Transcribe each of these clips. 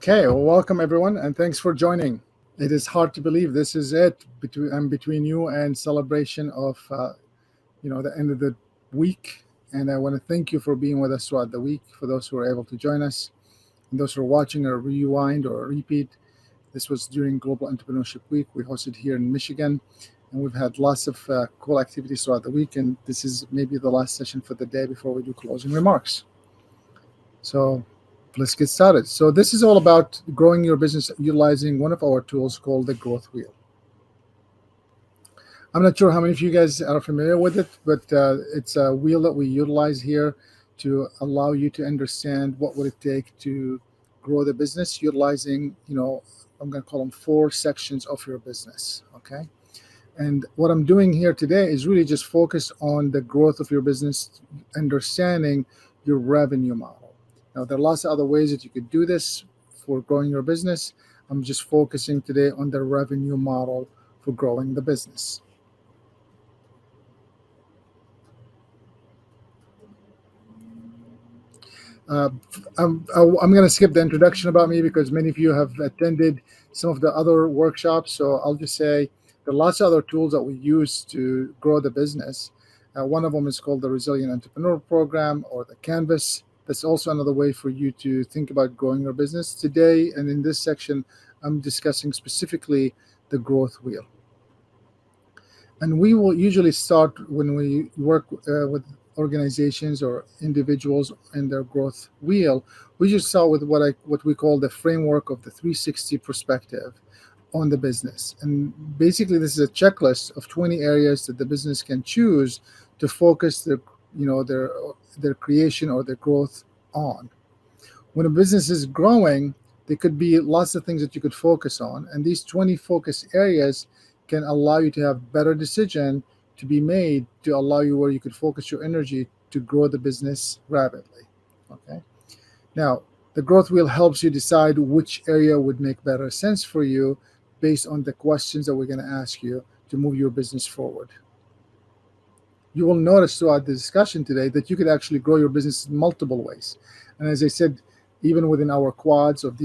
Okay, well, welcome everyone, and thanks for joining. It is hard to believe this is it. Between you and celebration of the end of the week, and I want to thank you for being with us throughout the week. For those who are able to join us, and those who are watching a rewind or a repeat, this was during Global Entrepreneurship Week we hosted here in Michigan, and we've had lots of cool activities throughout the week. And this is maybe the last session for the day before we do closing remarks. So let's get started. So this is all about growing your business utilizing one of our tools called the growth wheel. I'm not sure how many of you guys are familiar with it, but it's a wheel that we utilize here to allow you to understand what would it take to grow the business utilizing, I'm going to call them 4 sections of your business, okay? And what I'm doing here today is really just focus on the growth of your business, understanding your revenue model. Now, there are lots of other ways that you could do this for growing your business. I'm just focusing today on the revenue model for growing the business. I'm going to skip the introduction about me because many of you have attended some of the other workshops. So I'll just say there are lots of other tools that we use to grow the business. One of them is called the Resilient Entrepreneur Program or the Canvas. That's also another way for you to think about growing your business. Today, and in this section, I'm discussing specifically the growth wheel. And we will usually start when we work with organizations or individuals in their growth wheel. We just start with what we call the framework of the 360 perspective on the business. And basically, this is a checklist of 20 areas that the business can choose to focus their creation or their growth on. When a business is growing, there could be lots of things that you could focus on, and these 20 focus areas can allow you to have better decision to be made to allow you where you could focus your energy to grow the business rapidly. Okay. Now, the growth wheel helps you decide which area would make better sense for you based on the questions that we're going to ask you to move your business forward. You will notice throughout the discussion today that you could actually grow your business in multiple ways. And as I said, even within our quads of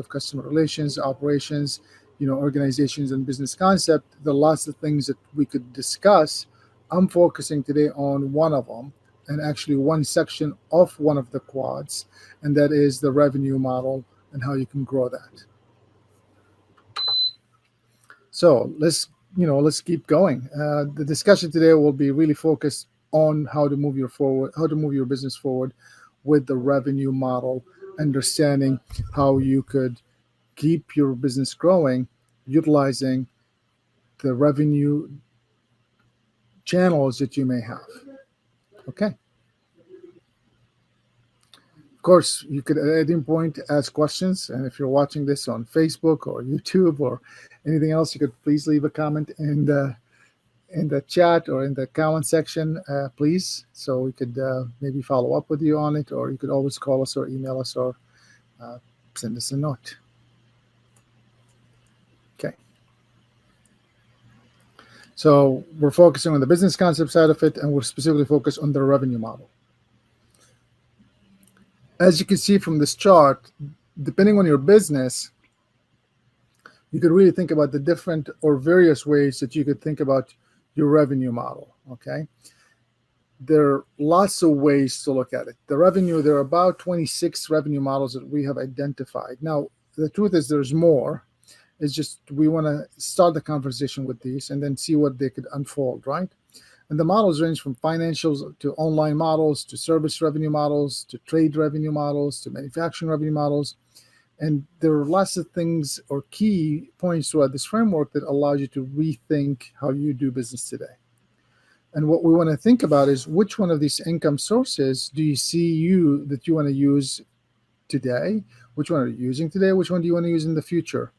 customer relations, operations, organizations and business concept, there are lots of things that we could discuss. I'm focusing today on one of them, and actually one section of one of the quads, and that is the revenue model and how you can grow that. So let's keep going. The discussion today will be really focused on how to move your business forward with the revenue model, understanding how you could keep your business growing utilizing the revenue channels that you may have. Okay. Of course, you could at any point ask questions, and if you're watching this on Facebook or YouTube or anything else, you could please leave a comment in the chat or in the comment section, please, so we could maybe follow up with you on it, or you could always call us or email us or send us a note. Okay. So we're focusing on the business concept side of it, and we're specifically focused on the revenue model. As you can see from this chart, depending on your business, you could really think about the different or various ways that you could think about your revenue model, okay? There are lots of ways to look at it. There are about 26 revenue models that we have identified. Now, the truth is there's more. It's just we want to start the conversation with these and then see what they could unfold, right? And the models range from financials to online models to service revenue models to trade revenue models to manufacturing revenue models. And there are lots of things or key points throughout this framework that allows you to rethink how you do business today. And what we want to think about is which one of these income sources do you see that you want to use today? Which one are you using today? Which one do you want to use in the future?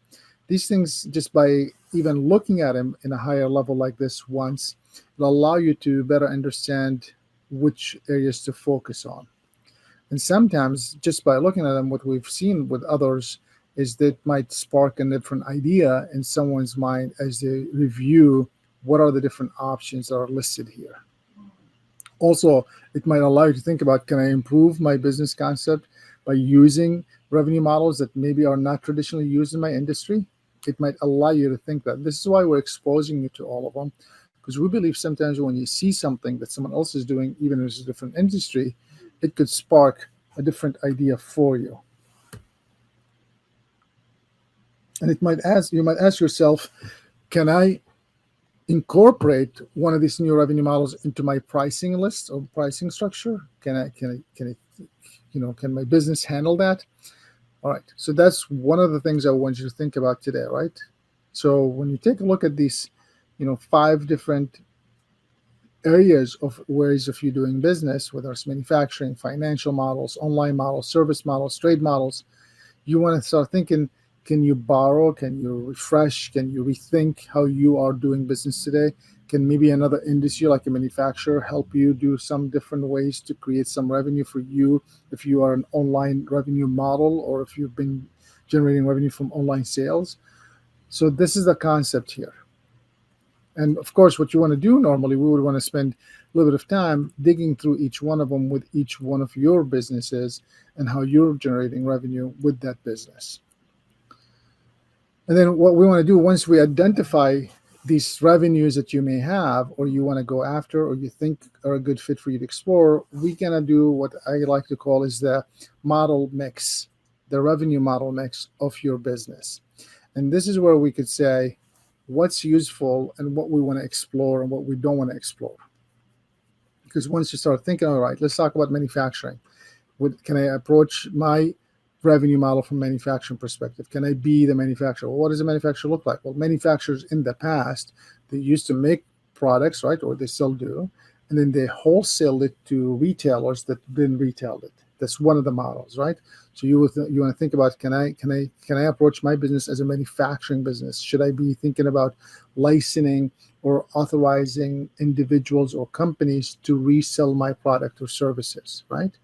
These things, just by even looking at them in a higher level like this once, will allow you to better understand which areas to focus on. And sometimes just by looking at them, what we've seen with others is that might spark a different idea in someone's mind as they review what are the different options that are listed here. Also, it might allow you to think about, can I improve my business concept by using revenue models that maybe are not traditionally used in my industry, it might allow you to think that. This is why we're exposing you to all of them, because we believe sometimes when you see something that someone else is doing, even if it's a different industry, it could spark a different idea for you. And you might ask yourself, can I incorporate one of these new revenue models into my pricing list or pricing structure? Can my business handle that? All right. So that's one of the things I want you to think about today, right? So when you take a look at these, 5 different areas of ways of you doing business, whether it's manufacturing, financial models, online models, service models, trade models, you want to start thinking, can you borrow, can you refresh, can you rethink how you are doing business today? Can maybe another industry like a manufacturer help you do some different ways to create some revenue for you if you are an online revenue model or if you've been generating revenue from online sales? So this is the concept here. And of course, what you want to do normally, we would want to spend a little bit of time digging through each one of them with each one of your businesses and how you're generating revenue with that business. And then what we want to do once we identify these revenues that you may have or you want to go after or you think are a good fit for you to explore, we gonna do what I like to call is the model mix, the revenue model mix of your business. And this is where we could say what's useful and what we want to explore and what we don't want to explore. Because once you start thinking, all right, let's talk about manufacturing. Can I approach my revenue model from manufacturing perspective? Can I be the manufacturer? Well, what does a manufacturer look like? Well, manufacturers in the past, they used to make products, right? Or they still do. And then they wholesale it to retailers that then retailed it. That's one of the models, right? So you want to think about, can I approach my business as a manufacturing business? Should I be thinking about licensing or authorizing individuals or companies to resell my product or services, right?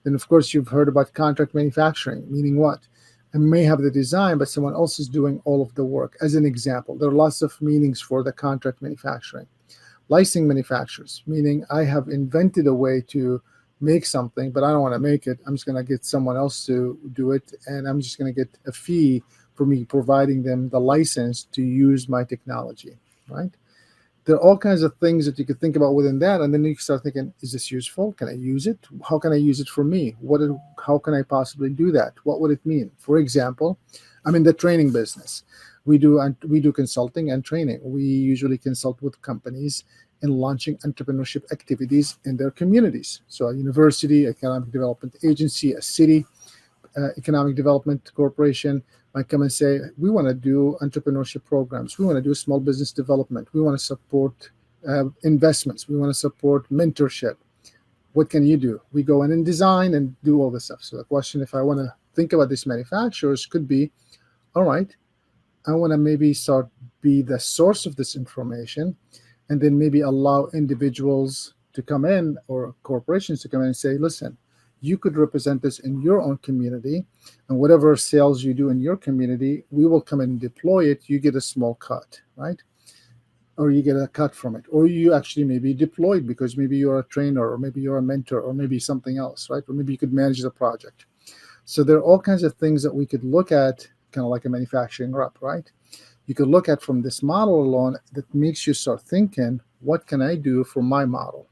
Then, of course, you've heard about contract manufacturing, meaning what? I may have the design, but someone else is doing all of the work. As an example, there are lots of meanings for the contract manufacturing. Licensing manufacturers, meaning I have invented a way to make something, but I don't want to make it. I'm just going to get someone else to do it, and I'm just going to get a fee for me providing them the license to use my technology, right? There are all kinds of things that you could think about within that, and then you start thinking, is this useful? Can I use it? How can I use it for me? How can I possibly do that? What would it mean? For example, I'm in the training business. We do consulting and training. We usually consult with companies in launching entrepreneurship activities in their communities. So a university, economic development agency, a city, economic development corporation might come and say, we want to do entrepreneurship programs. We want to do small business development. We want to support investments. We want to support mentorship. What can you do? We go in and design and do all this stuff. So the question, if I want to think about these manufacturers, could be, all right, I want to maybe start be the source of this information and then maybe allow individuals to come in or corporations to come in and say, listen, you could represent this in your own community, and whatever sales you do in your community, we will come and deploy it. You get a small cut, right? Or you get a cut from it, or you actually may be deployed because maybe you're a trainer, or maybe you're a mentor, or maybe something else, right? Or maybe you could manage the project. So there are all kinds of things that we could look at, kind of like a manufacturing rep, right? You could look at from this model alone that makes you start thinking, what can I do for my model?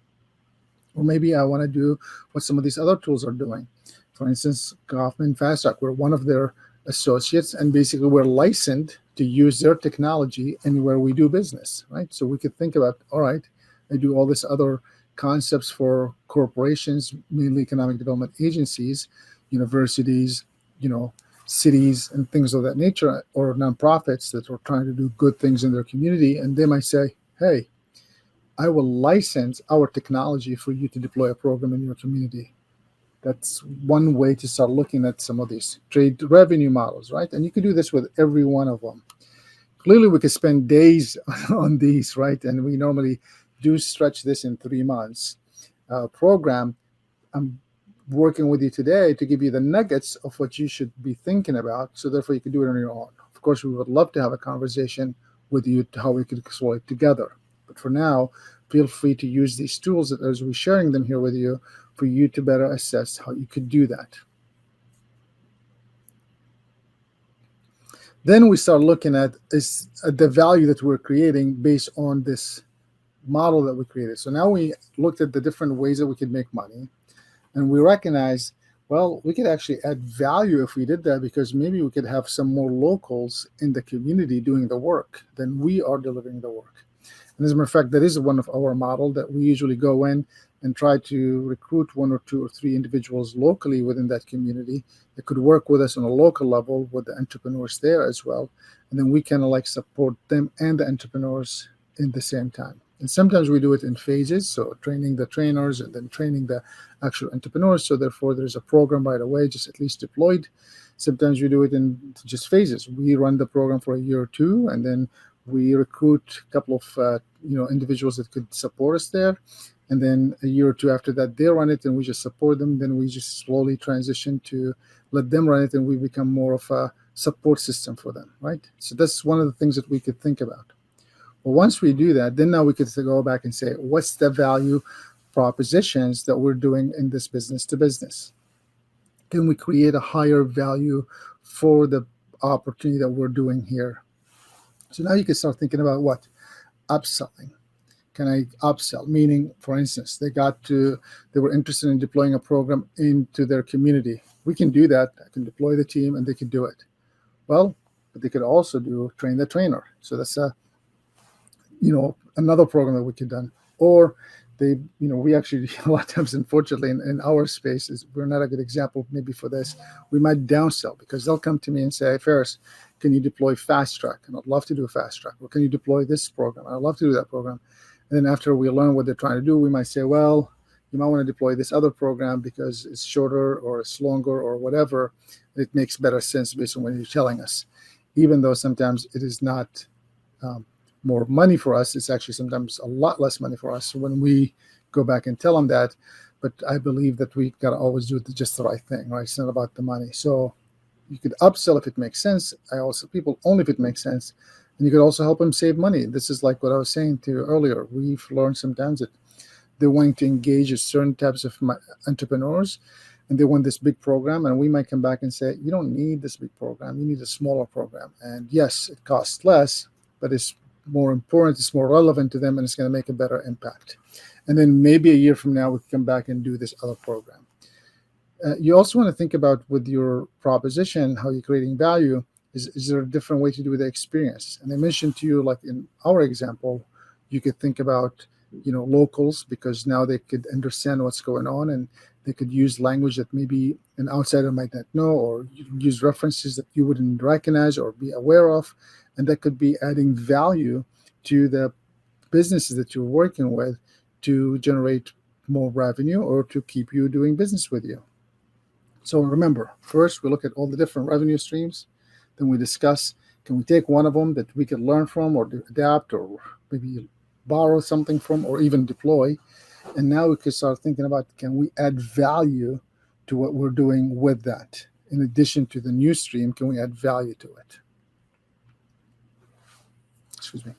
Or maybe I want to do what some of these other tools are doing. For instance, Kaufman Fast Track, we're one of their associates, and basically we're licensed to use their technology anywhere we do business, right? So we could think about, all right, I do all this other concepts for corporations, mainly economic development agencies, universities, cities, and things of that nature, or nonprofits that are trying to do good things in their community. And they might say, hey, I will license our technology for you to deploy a program in your community. That's one way to start looking at some of these trade revenue models, right? And you can do this with every one of them. Clearly, we could spend days on these, right? And we normally do stretch this in 3 months program. I'm working with you today to give you the nuggets of what you should be thinking about, so therefore you can do it on your own. Of course, we would love to have a conversation with you to how we could explore it together. But for now, feel free to use these tools as we're sharing them here with you for you to better assess how you could do that. Then we start looking at is the value that we're creating based on this model that we created. So now we looked at the different ways that we could make money, and we recognize, well, we could actually add value if we did that, because maybe we could have some more locals in the community doing the work than we are delivering the work. And as a matter of fact, that is one of our model that we usually go in and try to recruit one or two or three individuals locally within that community that could work with us on a local level with the entrepreneurs there as well. And then we kind of like support them and the entrepreneurs in the same time. And sometimes we do it in phases, so training the trainers and then training the actual entrepreneurs. So therefore, there's a program right away, just at least deployed. Sometimes we do it in just phases. We run the program for a year or two, and then we recruit a couple of individuals that could support us there, and then a year or two after that they run it and we just support them. Then we just slowly transition to let them run it, and we become more of a support system for them, right? So that's one of the things that we could think about. Well, once we do that, then now we could go back and say, what's the value propositions that we're doing in this business to business? Can we create a higher value for the opportunity that we're doing here? So now you can start thinking about what? Upselling. Can I upsell? Meaning, for instance, they were interested in deploying a program into their community. We can do that. I can deploy the team and they can do it. Well, but they could also do train the trainer. So that's another program that we could done. Or we actually a lot of times, unfortunately, in our space, is we're not a good example maybe for this. We might downsell because they'll come to me and say, Faris, can you deploy fast track? And I'd love to do a fast track. Or can you deploy this program? I'd love to do that program. And then after we learn what they're trying to do, we might say, well, you might want to deploy this other program because it's shorter or it's longer or whatever. It makes better sense based on what you're telling us. Even though sometimes it is not more money for us, it's actually sometimes a lot less money for us when we go back and tell them that. But I believe that we got to always do just the right thing, right? It's not about the money. So you could upsell if it makes sense. I also people only if it makes sense. And you could also help them save money. This is like what I was saying to you earlier. We've learned sometimes that they're wanting to engage with certain types of entrepreneurs, and they want this big program. And we might come back and say, you don't need this big program. You need a smaller program. And yes, it costs less, but it's more important, it's more relevant to them, and it's going to make a better impact. And then maybe a year from now, we can come back and do this other program. You also want to think about with your proposition, how you're creating value. Is there a different way to do the experience? And I mentioned to you, like in our example, you could think about, locals, because now they could understand what's going on, and they could use language that maybe an outsider might not know, or use references that you wouldn't recognize or be aware of. And that could be adding value to the businesses that you're working with to generate more revenue or to keep you doing business with you. So remember, first we look at all the different revenue streams. Then we discuss, can we take one of them that we can learn from or adapt or maybe borrow something from or even deploy. And now we can start thinking about, can we add value to what we're doing with that? In addition to the new stream, can we add value to it? Excuse me.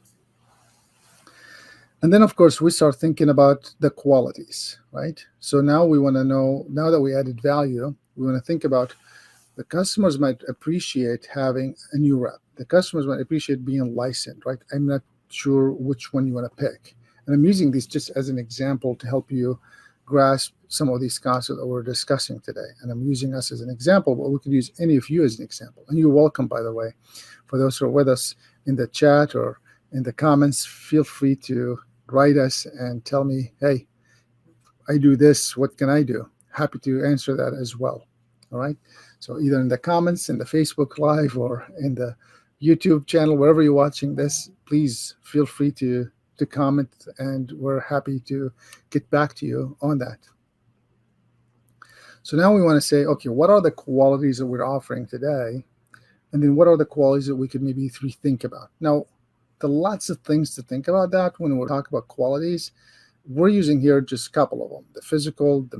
And then, of course, we start thinking about the qualities, right? So now we want to know, now that we added value, we want to think about the customers might appreciate having a new rep. The customers might appreciate being licensed, right? I'm not sure which one you want to pick. And I'm using these just as an example to help you grasp some of these concepts that we're discussing today. And I'm using us as an example, but we could use any of you as an example. And you're welcome, by the way. For those who are with us in the chat or in the comments, feel free to write us and tell me, hey, I do this, what can I do? Happy to answer that as well. All right. So either in the comments, in the Facebook Live, or in the YouTube channel, wherever you're watching this, please feel free to comment, and we're happy to get back to you on that. So now we want to say, okay, what are the qualities that we're offering today? And then what are the qualities that we could maybe rethink about? Now, there are lots of things to think about that when we talk about qualities. We're using here just a couple of them: the physical, the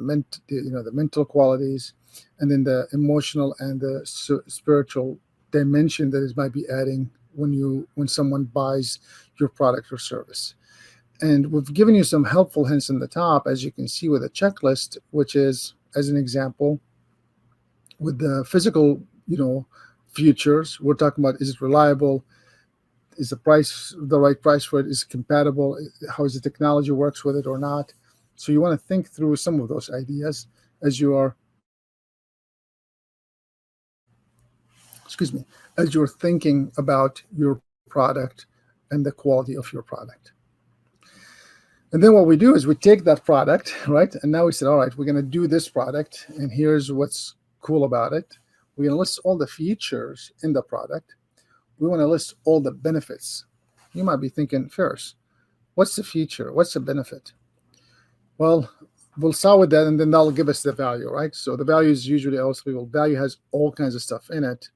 mental qualities, and then the emotional and the spiritual dimension that it might be adding when someone buys your product or service. And we've given you some helpful hints in the top, as you can see with a checklist, which is, as an example, with the physical, Features, we're talking about, is it reliable? Is the price the right price for it? Is it compatible? How is the technology works with it or not? So you want to think through some of those ideas as you are, excuse me, as you're thinking about your product and the quality of your product. And then what we do is we take that product, right? And now we said, all right, we're going to do this product, and here's what's cool about it. We're going to list all the features in the product. We want to list all the benefits. You might be thinking, Faris, what's the feature? What's the benefit? Well, we'll start with that, and then that'll give us the value, right? So the value is usually also, value has all kinds of stuff in it.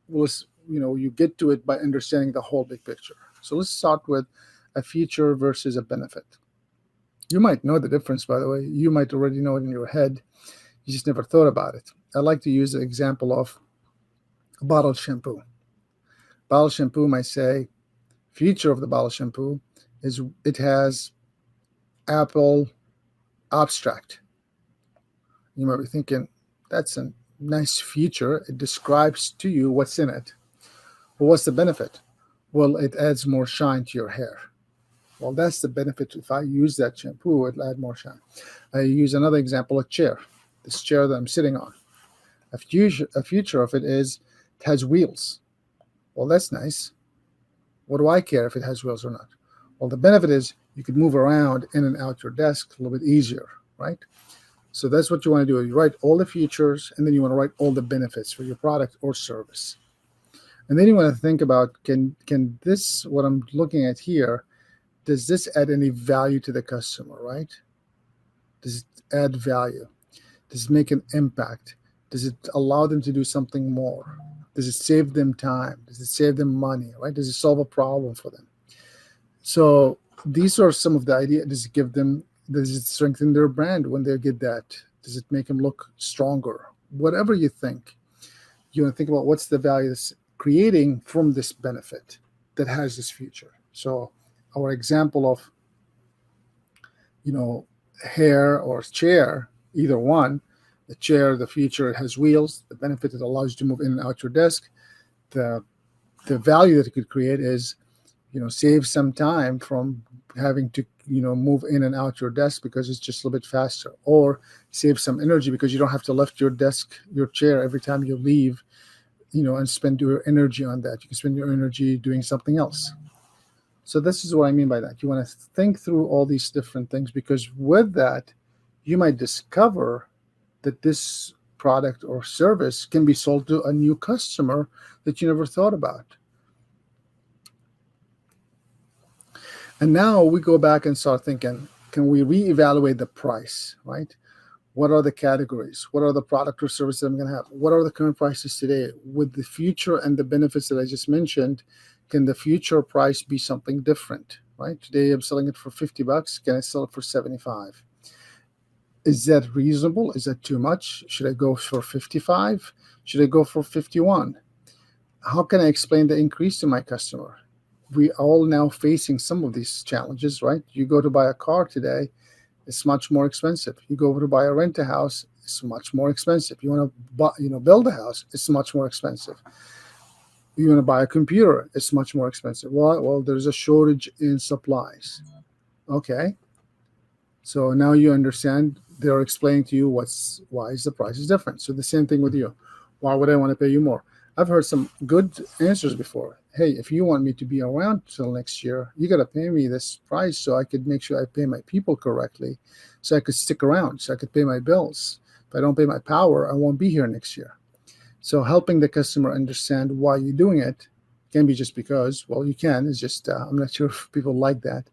You get to it by understanding the whole big picture. So let's start with a feature versus a benefit. You might know the difference, by the way. You might already know it in your head. You just never thought about it. I like to use the example of a bottled shampoo. Bottled shampoo might say, feature of the bottled shampoo is it has apple abstract. You might be thinking, that's a nice feature. It describes to you what's in it. But what's the benefit? Well, it adds more shine to your hair. Well, that's the benefit. If I use that shampoo, it'll add more shine. I use another example, a chair. This chair that I'm sitting on. A feature of it is it has wheels. Well, that's nice. What do I care if it has wheels or not? Well, the benefit is you can move around in and out your desk a little bit easier, right? So that's what you want to do. You write all the features, and then you want to write all the benefits for your product or service. And then you want to think about, can this, what I'm looking at here, does this add any value to the customer, right? Does it add value? Does it make an impact? Does it allow them to do something more? Does it save them time? Does it save them money, right? Does it solve a problem for them? So these are some of the ideas. Does it strengthen their brand when they get that? Does it make them look stronger? Whatever you think, you want to think about what's the value that's creating from this benefit that has this feature. So our example of, hair or chair, either one, the chair, the feature, it has wheels. The benefit, it allows you to move in and out your desk. The value that it could create is, save some time from having to, move in and out your desk because it's just a little bit faster, or save some energy because you don't have to lift your chair every time you leave, and spend your energy on that. You can spend your energy doing something else. So this is what I mean by that. You want to think through all these different things, because with that, you might discover that this product or service can be sold to a new customer that you never thought about. And now we go back and start thinking, can we reevaluate the price, right? What are the categories? What are the product or service that I'm going to have? What are the current prices today? With the future and the benefits that I just mentioned, can the future price be something different, right? Today I'm selling it for $50. Can I sell it for 75? Is that reasonable? Is that too much? Should I go for 55? Should I go for 51? How can I explain the increase to my customer? We all now facing some of these challenges, right? You go to buy a car today, it's much more expensive. You go to buy a rent a house, it's much more expensive. You want to build a house, it's much more expensive. You want to buy a computer, it's much more expensive. Well, there's a shortage in supplies. Okay. So now you understand, they're explaining to you why is the price is different. So the same thing with you. Why would I want to pay you more? I've heard some good answers before. Hey, if you want me to be around till next year, you got to pay me this price so I could make sure I pay my people correctly, so I could stick around, so I could pay my bills. If I don't pay my power, I won't be here next year. So helping the customer understand why you're doing it can be just because, well, you can. It's just, I'm not sure if people like that.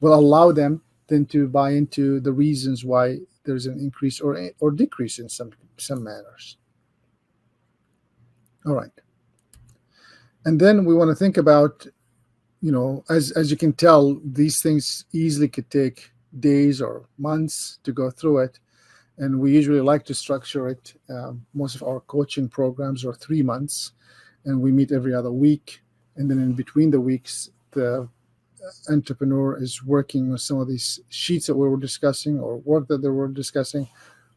Will allow them then to buy into the reasons why there's an increase or decrease in some manners. All right. And then we want to think about, as you can tell, these things easily could take days or months to go through it. And we usually like to structure it. Most of our coaching programs are 3 months, and we meet every other week. And then in between the weeks, the entrepreneur is working with some of these sheets that we were discussing or work that they were discussing.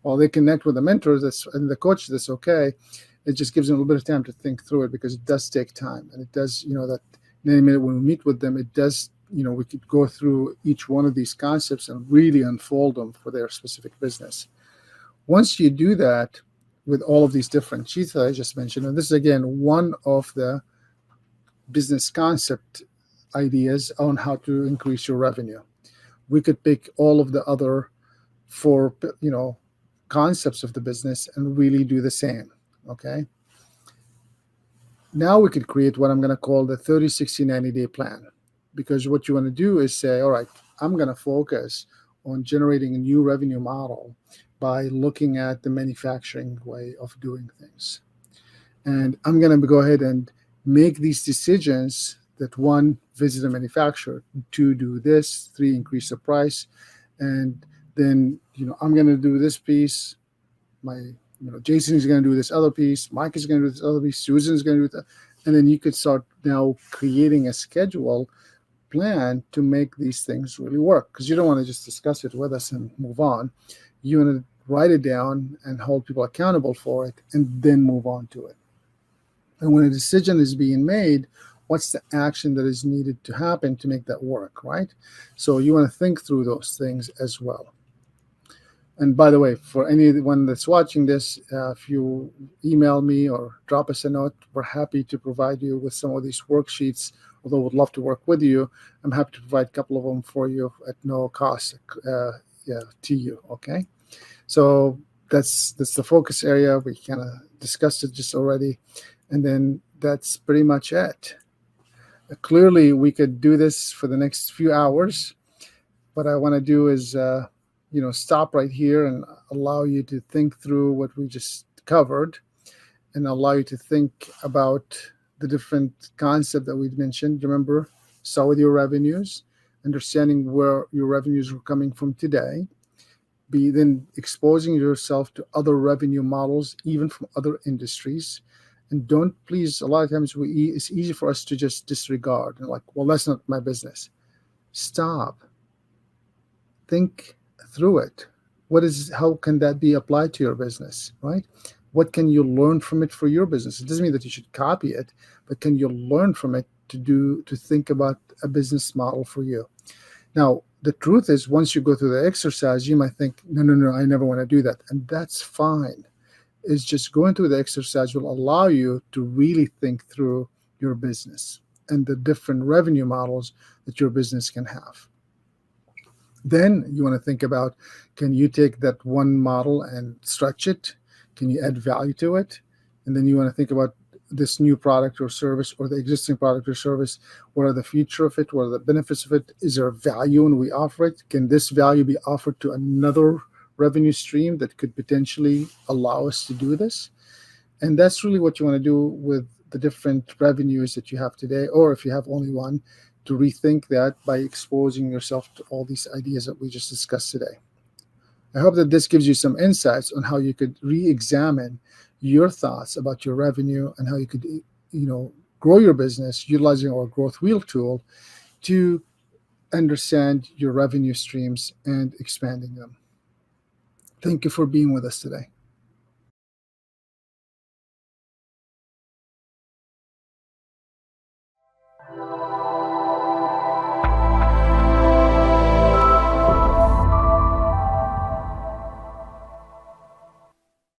While they connect with the mentors and the coach, that's okay. It just gives them a little bit of time to think through it, because it does take time, and it does, that in any minute when we meet with them, it does, we could go through each one of these concepts and really unfold them for their specific business. Once you do that with all of these different sheets that I just mentioned, and this is again one of the business concept ideas on how to increase your revenue. We could pick all of the other four, concepts of the business and really do the same. Okay. Now we could create what I'm going to call the 30, 60, 90-day plan, because what you want to do is say, all right, I'm going to focus on generating a new revenue model by looking at the manufacturing way of doing things. And I'm going to go ahead and make these decisions that, one, visit a manufacturer, two, do this, three, increase the price, and then, I'm going to do this piece. Jason is going to do this other piece. Mike is going to do this other piece. Susan is going to do that. And then you could start now creating a schedule plan to make these things really work, because you don't want to just discuss it with us and move on. You want to write it down and hold people accountable for it, and then move on to it. And when a decision is being made, what's the action that is needed to happen to make that work, right? So you want to think through those things as well. And by the way, for anyone that's watching this, if you email me or drop us a note, we're happy to provide you with some of these worksheets. Although we'd love to work with you, I'm happy to provide a couple of them for you at no cost to you, okay? So that's the focus area. We kind of discussed it just already. And then that's pretty much it. Clearly, we could do this for the next few hours. What I want to do is stop right here and allow you to think through what we just covered, and allow you to think about the different concept that we mentioned. Remember, start with your revenues, understanding where your revenues are coming from today. Be then exposing yourself to other revenue models, even from other industries. And don't, please, a lot of times it's easy for us to just disregard and like, well, that's not my business. Stop. Think through it. How can that be applied to your business, right? What can you learn from it for your business? It doesn't mean that you should copy it, but can you learn from it to think about a business model for you? Now, the truth is, once you go through the exercise, you might think, no, I never want to do that. And that's fine. It's just going through the exercise will allow you to really think through your business and the different revenue models that your business can have. Then you want to think about, can you take that one model and stretch it? Can you add value to it? And then you want to think about this new product or service, or the existing product or service. What are the future of it? What are the benefits of it? Is there value when we offer it? Can this value be offered to another revenue stream that could potentially allow us to do this? And that's really what you want to do with the different revenues that you have today, or if you have only one, to rethink that by exposing yourself to all these ideas that we just discussed today. I hope that this gives you some insights on how you could re-examine your thoughts about your revenue and how you could, grow your business utilizing our growth wheel tool to understand your revenue streams and expanding them. Thank you for being with us today.